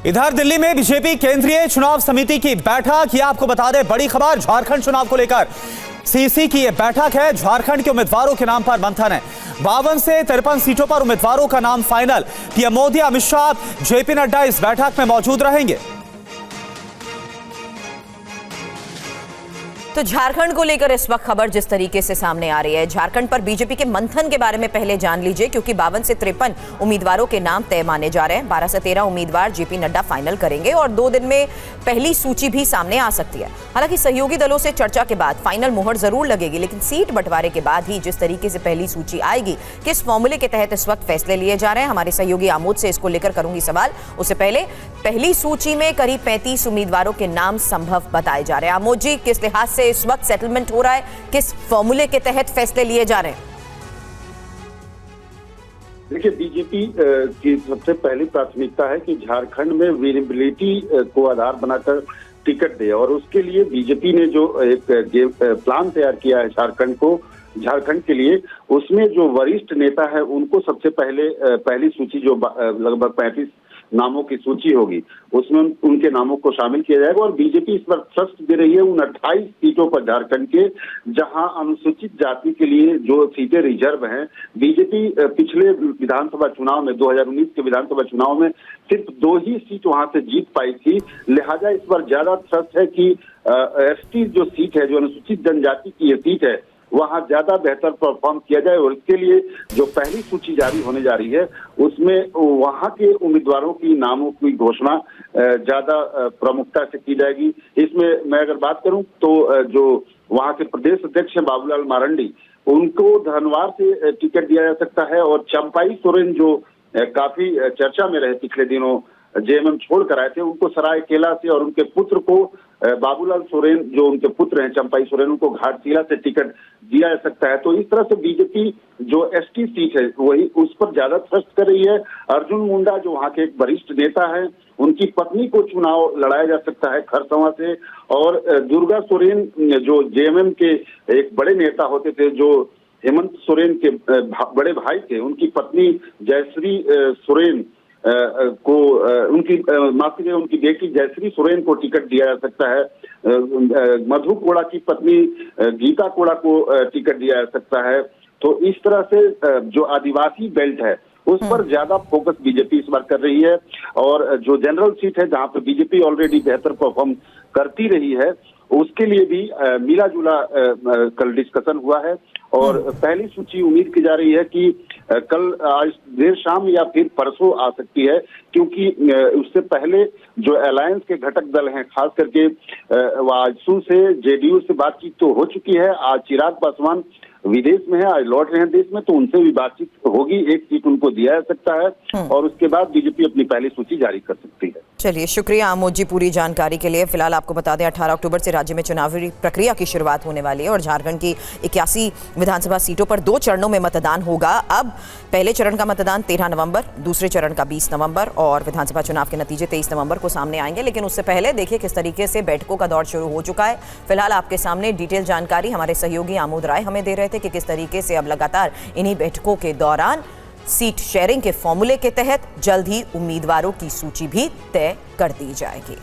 इधर दिल्ली में बीजेपी केंद्रीय चुनाव समिति की बैठक, ये आपको बता दें बड़ी खबर झारखंड चुनाव को लेकर सीसी की ये बैठक है। झारखंड के उम्मीदवारों के नाम पर मंथन है। 52 से 53 सीटों पर उम्मीदवारों का नाम final. PM Modi, Amit Shah, JP Nadda इस बैठक में मौजूद रहेंगे। तो झारखंड को लेकर इस वक्त खबर जिस तरीके से सामने आ रही है, झारखंड पर बीजेपी के मंथन के बारे में पहले जान लीजिए, क्योंकि 52 से 53 उम्मीदवारों के नाम तय माने जा रहे हैं। 12 से 13 उम्मीदवार जेपी नड्डा फाइनल करेंगे और 2 दिन में पहली सूची भी सामने आ सकती है। हालांकि सहयोगी दलों से चर्चा के बाद फाइनल मुहर जरूर लगेगी, लेकिन सीट बंटवारे के बाद ही जिस तरीके से पहली सूची आएगी, किस फॉर्मूले के तहत इस वक्त फैसले लिए जा रहे हैं, हमारे सहयोगी आमोद से इसको लेकर करूंगी सवाल। उससे पहले पहली सूची में करीब 35 उम्मीदवारों के नाम संभव बताए जा रहे हैं। आमोद जी, किस लिहाज से इस वक्त सेटलमेंट हो रहा है, किस फॉर्मूले के तहत फैसले लिए जा रहे हैं? देखिए, बीजेपी की सबसे पहली प्राथमिकता है कि झारखंड में विजिबिलिटी को आधार बनाकर टिकट दे, और उसके लिए बीजेपी ने जो एक प्लान तैयार किया है झारखंड के लिए, उसमें जो वरिष्ठ नेता है उनको सबसे पहले पहली सूची जो लगभग 35 नामों की सूची होगी, उसमें उनके नामों को शामिल किया जाएगा। और बीजेपी इस पर ट्रस्ट दे रही है उन 28 सीटों पर झारखंड के, जहां अनुसूचित जाति के लिए जो सीटें रिजर्व हैं। बीजेपी पिछले विधानसभा चुनाव में 2019 के विधानसभा चुनाव में सिर्फ 2 ही सीट वहां से जीत पाई थी, लिहाजा इस पर ज्यादा ट्रस्ट है कि एसटी जो सीट है, जो अनुसूचित जनजाति की ये सीट है, वहां ज्यादा बेहतर परफॉर्म किया जाए। और इसके लिए जो पहली सूची जारी होने जा रही है, उसमें वहां के उम्मीदवारों की नामों की घोषणा ज्यादा प्रमुखता से की जाएगी। इसमें मैं अगर बात करूं तो जो वहां के प्रदेश अध्यक्ष हैं बाबूलाल मारंडी, उनको धनवार से टिकट दिया जा सकता है। और चंपाई सोरेन जो काफी चर्चा में रहे पिछले दिनों, जेएमएम छोड़कर आए थे, उनको सरायकेला से, और उनके पुत्र को बाबूलाल सोरेन जो उनके पुत्र हैं चंपाई सोरेन, उनको घाटशिला से टिकट दिया जा सकता है। तो इस तरह से बीजेपी जो एसटी सीट है वही उस पर ज्यादा ट्रस्ट कर रही है। अर्जुन मुंडा जो वहां के एक वरिष्ठ नेता है, उनकी पत्नी को चुनाव लड़ाया जा सकता है खरसवां से। और दुर्गा सोरेन जो जेएमएम के एक बड़े नेता होते थे, जो हेमंत सोरेन के बड़े भाई थे, उनकी पत्नी जयश्री सोरेन को उनकी बेटी जयश्री सोरेन को टिकट दिया जा सकता है। मधु कोड़ा की पत्नी गीता कोड़ा को टिकट दिया जा सकता है। तो इस तरह से जो आदिवासी बेल्ट है उस पर ज्यादा फोकस बीजेपी इस बार कर रही है। और जो जनरल सीट है जहां पर बीजेपी ऑलरेडी बेहतर परफॉर्म करती रही है, उसके लिए भी मिला जुला कल डिस्कशन हुआ है। और पहली सूची उम्मीद की जा रही है कि कल आज देर शाम या फिर परसों आ सकती है, क्योंकि उससे पहले जो अलायंस के घटक दल हैं, खास करके आजसू से, जेडीयू से बातचीत तो हो चुकी है। आज चिराग पासवान विदेश में है, आज लौट रहे हैं देश में, तो उनसे भी बातचीत होगी। एक सीट उनको दिया जा सकता है और उसके बाद बीजेपी अपनी पहली सूची जारी कर सकती है। चलिए, शुक्रिया आमोद जी पूरी जानकारी के लिए। फिलहाल आपको बता दें 18 अक्टूबर से राज्य में चुनावी प्रक्रिया की शुरुआत होने वाली है और झारखंड की 81 विधानसभा सीटों पर 2 चरणों में मतदान होगा। अब पहले चरण का मतदान 13 नवंबर, दूसरे चरण का 20 नवंबर और विधानसभा चुनाव के नतीजे 23 नवंबर को सामने आएंगे। लेकिन उससे पहले देखिए किस तरीके से बैठकों का दौर शुरू हो चुका है। फिलहाल आपके सामने डिटेल जानकारी हमारे सहयोगी आमोद राय हमें दे रहे थे कि किस तरीके से अब लगातार इन्हीं बैठकों के दौरान सीट शेयरिंग के फॉर्मूले के तहत जल्द ही उम्मीदवारों की सूची भी तय कर दी जाएगी।